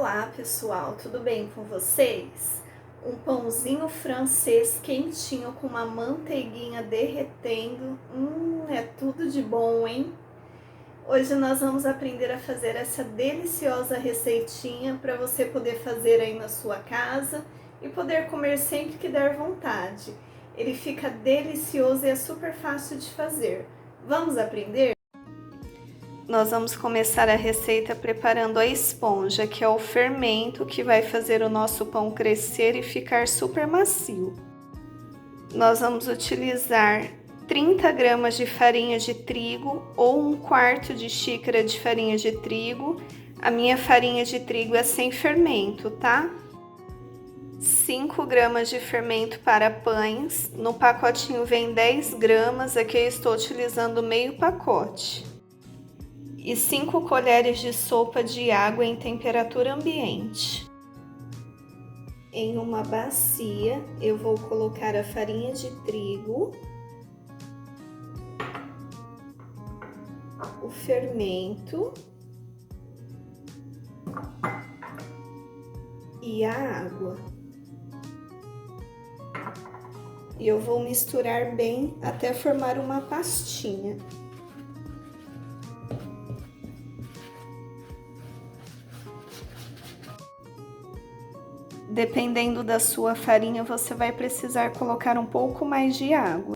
Olá pessoal, tudo bem com vocês? Um pãozinho francês quentinho com uma manteiguinha derretendo, é tudo de bom, hein? Hoje nós vamos aprender a fazer essa deliciosa receitinha para você poder fazer aí na sua casa e poder comer sempre que der vontade. Ele fica delicioso e é super fácil de fazer. Vamos aprender? Nós vamos começar a receita preparando a esponja, que é o fermento que vai fazer o nosso pão crescer e ficar super macio. Nós vamos utilizar 30 gramas de farinha de trigo ou 1/4 de xícara de farinha de trigo. A minha farinha de trigo é sem fermento, tá? 5 gramas de fermento para pães. No pacotinho vem 10 gramas, aqui eu estou utilizando meio pacote. E 5 colheres de sopa de água em temperatura ambiente. Em uma bacia, eu vou colocar a farinha de trigo, o fermento e a água. E eu vou misturar bem até formar uma pastinha. Dependendo da sua farinha, você vai precisar colocar um pouco mais de água.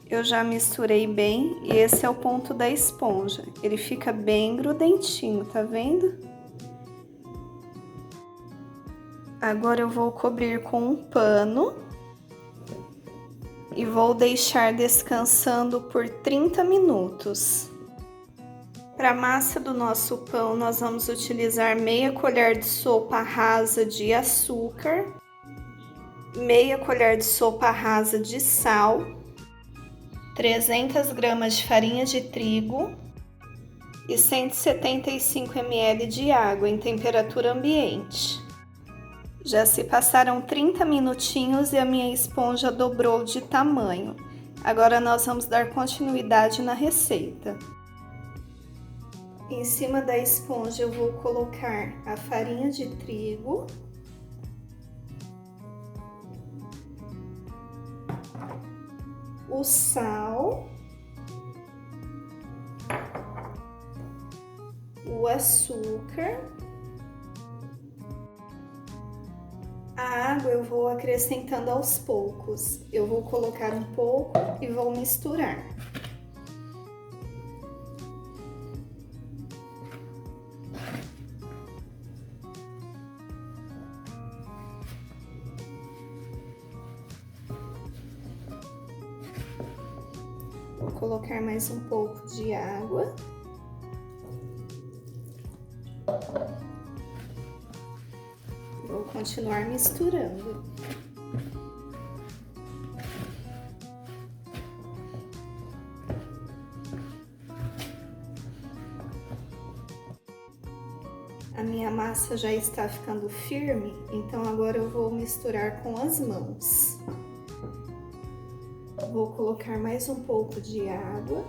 Eu já misturei bem e esse é o ponto da esponja. Ele fica bem grudentinho, tá vendo? Agora eu vou cobrir com um pano e vou deixar descansando por 30 minutos. Para a massa do nosso pão, nós vamos utilizar meia colher de sopa rasa de açúcar, meia colher de sopa rasa de sal, 300 gramas de farinha de trigo e 175 ml de água em temperatura ambiente. Já se passaram 30 minutinhos e a minha esponja dobrou de tamanho. Agora nós vamos dar continuidade na receita. Em cima da esponja eu vou colocar a farinha de trigo, o sal, o açúcar, a água eu vou acrescentando aos poucos. Eu vou colocar um pouco e vou misturar. Vou colocar mais um pouco de água. Vou continuar misturando. A minha massa já está ficando firme, então agora eu vou misturar com as mãos. Vou colocar mais um pouco de água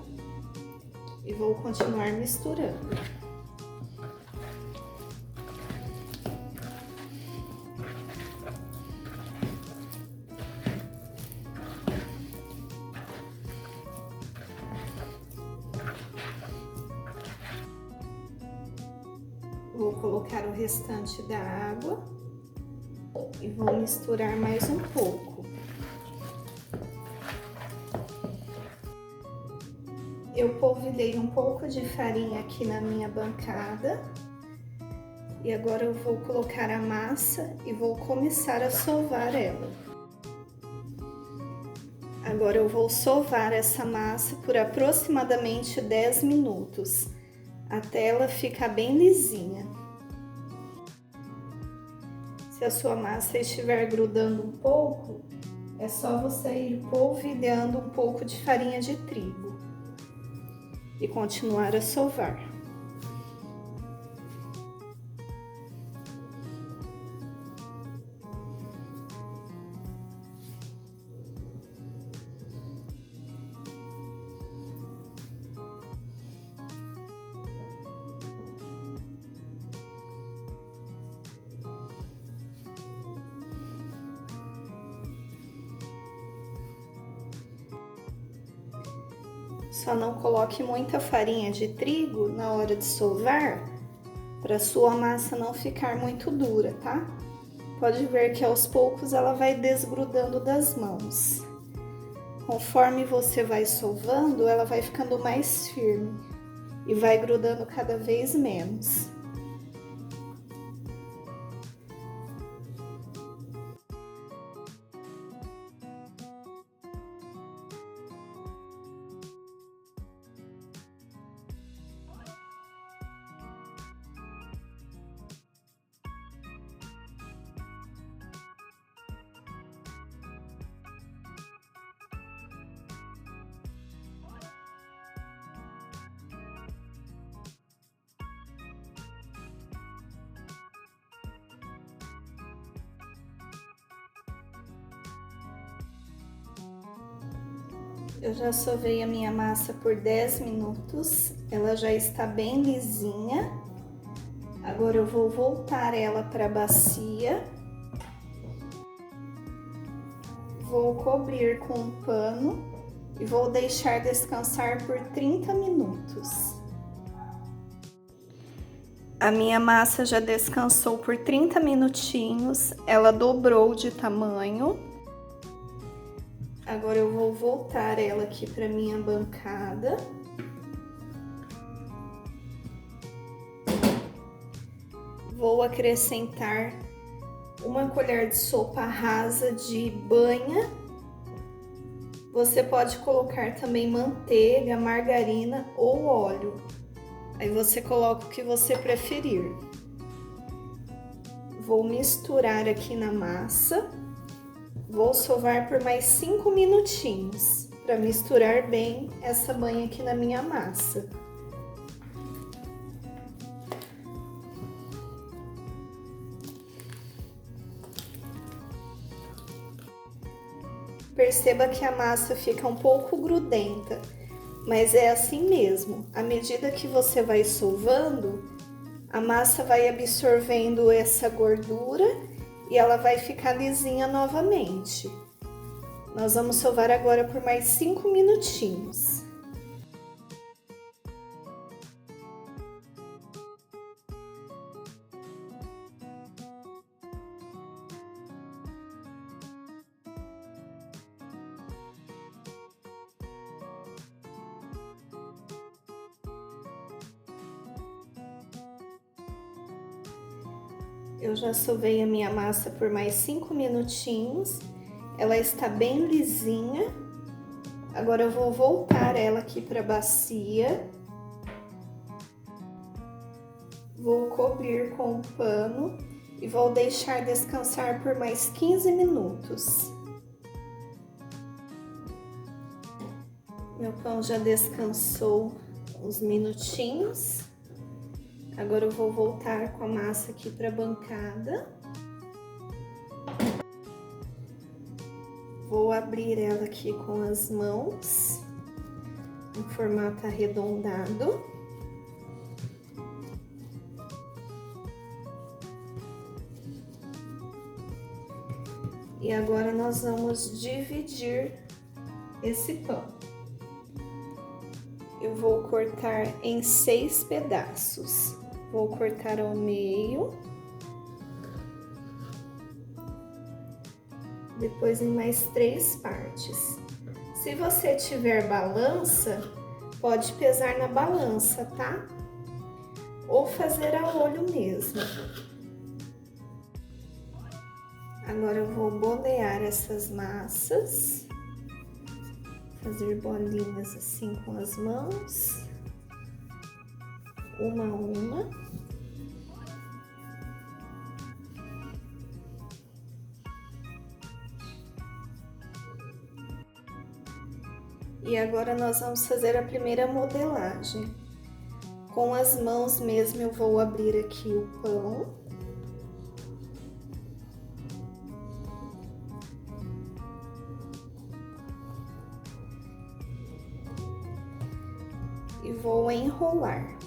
e vou continuar misturando. Vou colocar o restante da água e vou misturar mais um pouco. Eu polvilhei um pouco de farinha aqui na minha bancada e agora eu vou colocar a massa e vou começar a sovar ela. Agora eu vou sovar essa massa por aproximadamente 10 minutos, até ela ficar bem lisinha. Se a sua massa estiver grudando um pouco, é só você ir polvilhando um pouco de farinha de trigo e continuar a sovar. Só não coloque muita farinha de trigo na hora de sovar, para sua massa não ficar muito dura, tá? Pode ver que aos poucos ela vai desgrudando das mãos. Conforme você vai sovando, ela vai ficando mais firme e vai grudando cada vez menos. Eu já sovei a minha massa por 10 minutos, ela já está bem lisinha. Agora eu vou voltar ela para a bacia. Vou cobrir com um pano e vou deixar descansar por 30 minutos. A minha massa já descansou por 30 minutinhos, ela dobrou de tamanho. Agora eu vou voltar ela aqui para minha bancada. Vou acrescentar uma colher de sopa rasa de banha. Você pode colocar também manteiga, margarina ou óleo. Aí você coloca o que você preferir. Vou misturar aqui na massa. Vou sovar por mais 5 minutinhos para misturar bem essa banha aqui na minha massa. Perceba que a massa fica um pouco grudenta, mas é assim mesmo. À medida que você vai sovando, a massa vai absorvendo essa gordura e ela vai ficar lisinha novamente. Nós vamos sovar agora por mais 5 minutinhos. Eu já sovei a minha massa por mais 5 minutinhos. Ela está bem lisinha. Agora eu vou voltar ela aqui para a bacia. Vou cobrir com um pano e vou deixar descansar por mais 15 minutos. Meu pão já descansou uns minutinhos. Agora eu vou voltar com a massa aqui para a bancada. Vou abrir ela aqui com as mãos, em formato arredondado. E agora nós vamos dividir esse pão. Eu vou cortar em 6 pedaços. Vou cortar ao meio. Depois em mais 3 partes. Se você tiver balança, pode pesar na balança, tá? Ou fazer a olho mesmo. Agora eu vou bolear essas massas. Fazer bolinhas assim com as mãos. Uma a uma. E agora nós vamos fazer a primeira modelagem. Com as mãos mesmo eu vou abrir aqui o pão. E vou enrolar.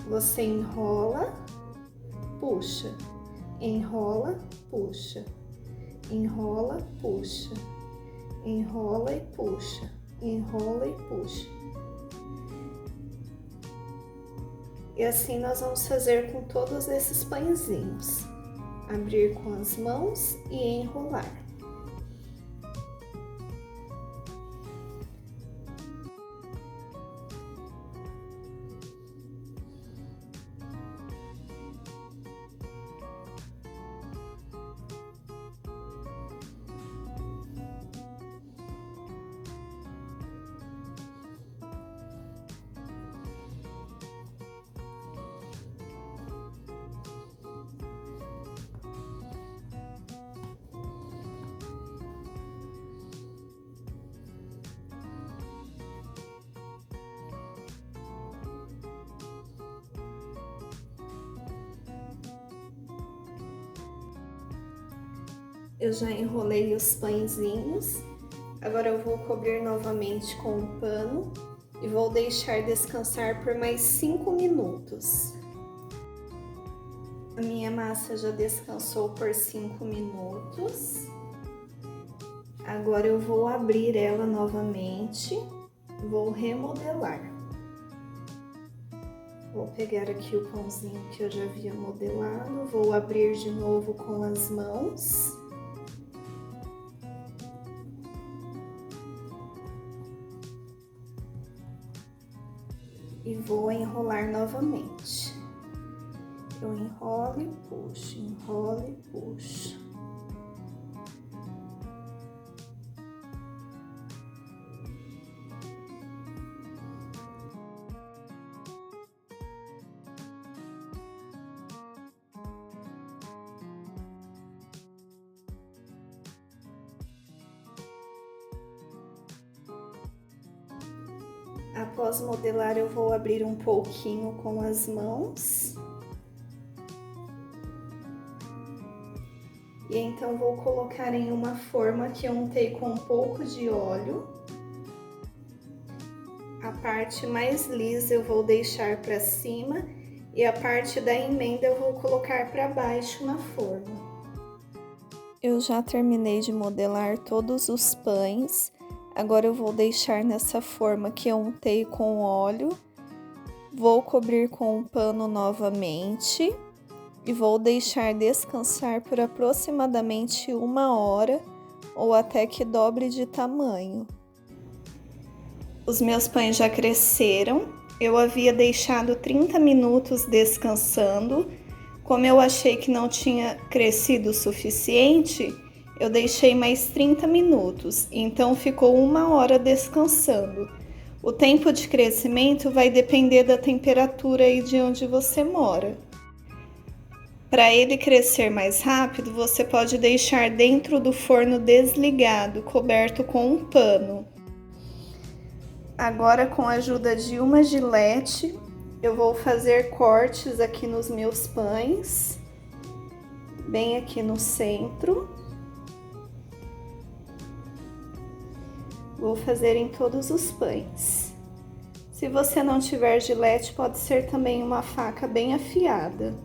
Você enrola, puxa, enrola, puxa, enrola, puxa, enrola e puxa. enrola e puxa. E assim nós vamos fazer com todos esses pãezinhos. Abrir com as mãos e enrolar. Eu já enrolei os pãezinhos, agora eu vou cobrir novamente com um pano e vou deixar descansar por mais 5 minutos. A minha massa já descansou por 5 minutos. Agora eu vou abrir ela novamente, vou remodelar. Vou pegar aqui o pãozinho que eu já havia modelado, vou abrir de novo com as mãos. E vou enrolar novamente. Eu enrolo e puxo, enrolo e puxo. Após modelar, eu vou abrir um pouquinho com as mãos. E então vou colocar em uma forma que eu untei com um pouco de óleo. A parte mais lisa eu vou deixar para cima e a parte da emenda eu vou colocar para baixo na forma. Eu já terminei de modelar todos os pães. Agora eu vou deixar nessa forma que eu untei com óleo. Vou cobrir com um pano novamente e vou deixar descansar por aproximadamente 1 hora ou até que dobre de tamanho. Os meus pães já cresceram. Eu havia deixado 30 minutos descansando. Como eu achei que não tinha crescido o suficiente, eu deixei mais 30 minutos, então ficou 1 hora descansando. O tempo de crescimento vai depender da temperatura aí de onde você mora. Para ele crescer mais rápido, você pode deixar dentro do forno desligado, coberto com um pano. Agora, com a ajuda de uma gilete, eu vou fazer cortes aqui nos meus pães, bem aqui no centro. Vou fazer em todos os pães. Se você não tiver gilete, pode ser também uma faca bem afiada.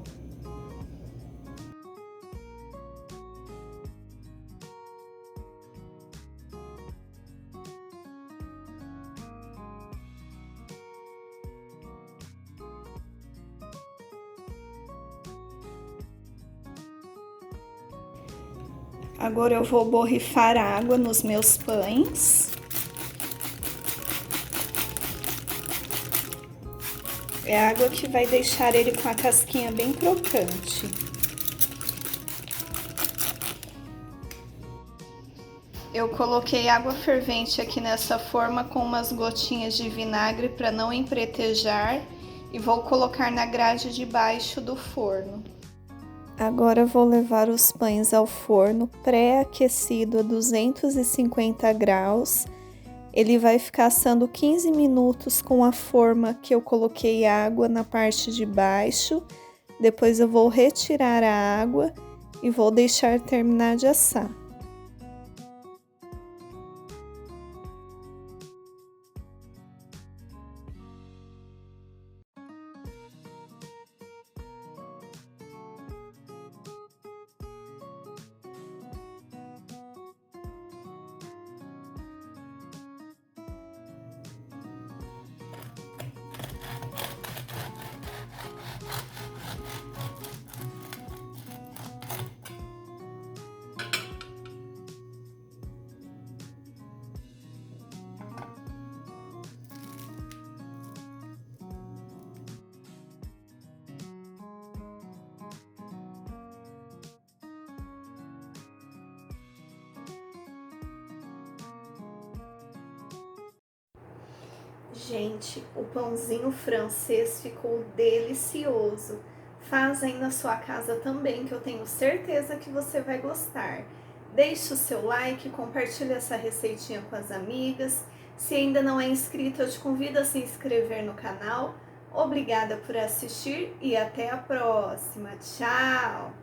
Agora eu vou borrifar água nos meus pães. É água que vai deixar ele com a casquinha bem crocante. Eu coloquei água fervente aqui nessa forma com umas gotinhas de vinagre para não empretejar e vou colocar na grade de baixo do forno. Agora vou levar os pães ao forno pré-aquecido a 250 graus. Ele vai ficar assando 15 minutos com a forma que eu coloquei água na parte de baixo. Depois eu vou retirar a água e vou deixar terminar de assar. Gente, o pãozinho francês ficou delicioso. Faz aí na sua casa também, que eu tenho certeza que você vai gostar. Deixe o seu like, compartilhe essa receitinha com as amigas. Se ainda não é inscrito, eu te convido a se inscrever no canal. Obrigada por assistir e até a próxima. Tchau!